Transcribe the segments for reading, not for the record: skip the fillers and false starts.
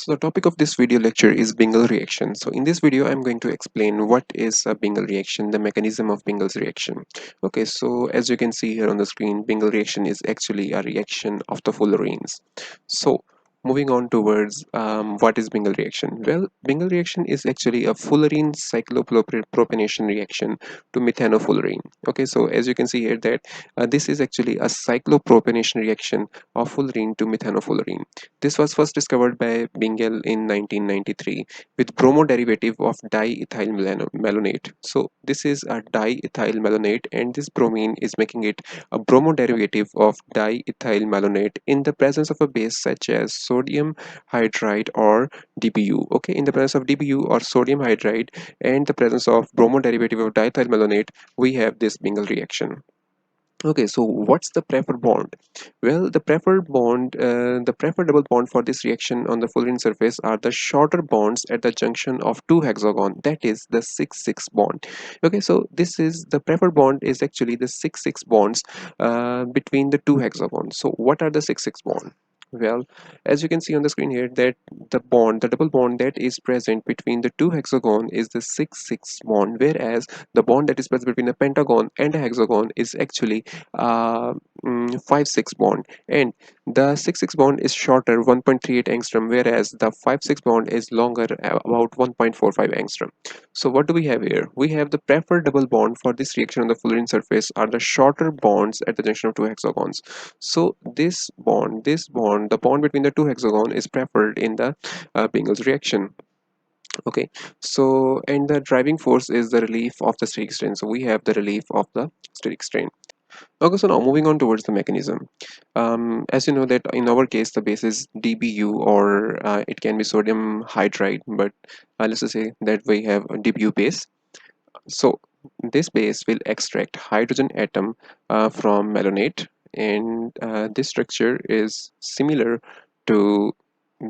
So the topic of this video lecture is Bingel reaction. So in this video, I'm going to explain what is a Bingel reaction, the mechanism of Bingel's reaction. Okay, so as you can see here on the screen, Bingel reaction is actually a reaction of the fullerenes. So moving on towards what is Bingel reaction? Well, Bingel reaction is actually a fullerene cyclopropionation reaction to methanofullerene. Okay, so as you can see here that this is actually a cyclopropionation reaction of fullerene to methanofullerene. This was first discovered by Bingel in 1993 with bromo derivative of diethyl malonate. So this is a diethyl malonate, and this bromine is making it a bromo derivative of diethyl malonate in the presence of a base such as sodium hydride or DBU. Okay, in the presence of DBU or sodium hydride and the presence of bromo derivative of diethyl malonate, we have this Bingel reaction. Okay, so what's the preferred bond? Well, the preferred double bond for this reaction on the fullerene surface are the shorter bonds at the junction of two hexagon, that is the 6-6 bond. Okay, so this is the preferred bond is actually the 6-6 bonds between the two hexagons. So what are the 6-6 bond? Well, as you can see on the screen here that the double bond that is present between the two hexagon is the 6-6 bond, whereas the bond that is present between a pentagon and a hexagon is actually uh, 5-6 bond, and the 6-6 bond is shorter 1.38 angstrom, whereas the 5-6 bond is longer about 1.45 angstrom. So what do we have here? We have the preferred double bond for this reaction on the fullerene surface are the shorter bonds at the junction of two hexagons. So this bond, the bond between the two hexagon is preferred in the Bingel's reaction. Okay, so and the driving force is the relief of the steric strain. So we have the relief of the steric strain. Okay, so now moving on towards the mechanism. As you know that in our case the base is DBU, or it can be sodium hydride, but let's just say that we have a DBU base. So this base will extract hydrogen atom from malonate, and this structure is similar to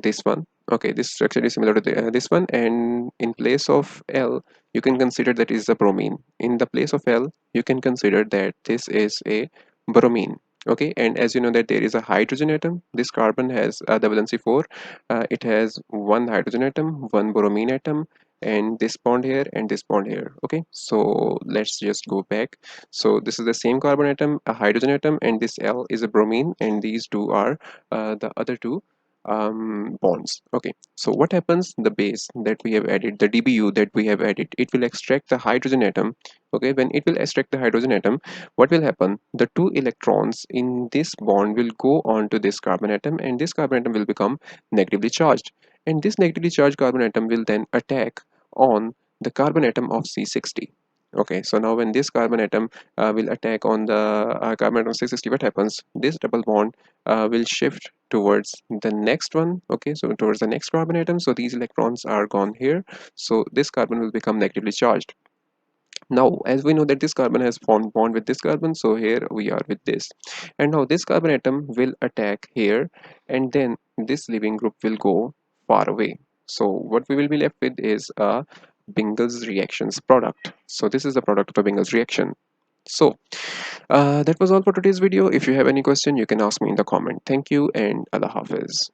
this one. Okay, this structure is similar to this one, and in place of L you can consider that is a bromine. In the place of L you can consider that this is a bromine. Okay, and as you know that there is a hydrogen atom, this carbon has the valency 4. It has one hydrogen atom, one bromine atom, and this bond here and this bond here. Okay, so let's just go back. So this is the same carbon atom, a hydrogen atom, and this L is a bromine, and these two are the other two bonds. Okay, so what happens, the base that we have added, the DBU that we have added, it will extract the hydrogen atom. Okay, when it will extract the hydrogen atom, what will happen, the two electrons in this bond will go on to this carbon atom, and this carbon atom will become negatively charged, and this negatively charged carbon atom will then attack on the carbon atom of C60. Okay, so now when this carbon atom will attack on the carbon atom 660, what happens, this double bond will shift towards the next one. Okay, so towards the next carbon atom, so these electrons are gone here, so this carbon will become negatively charged. Now as we know that this carbon has formed bond with this carbon, so here we are with this, and now this carbon atom will attack here, and then this leaving group will go far away. So what we will be left with is a Bingel's reactions product. So this is the product of a Bingel's reaction. So that was all for today's video. If you have any question you can ask me in the comment. Thank you, and Allah Hafiz.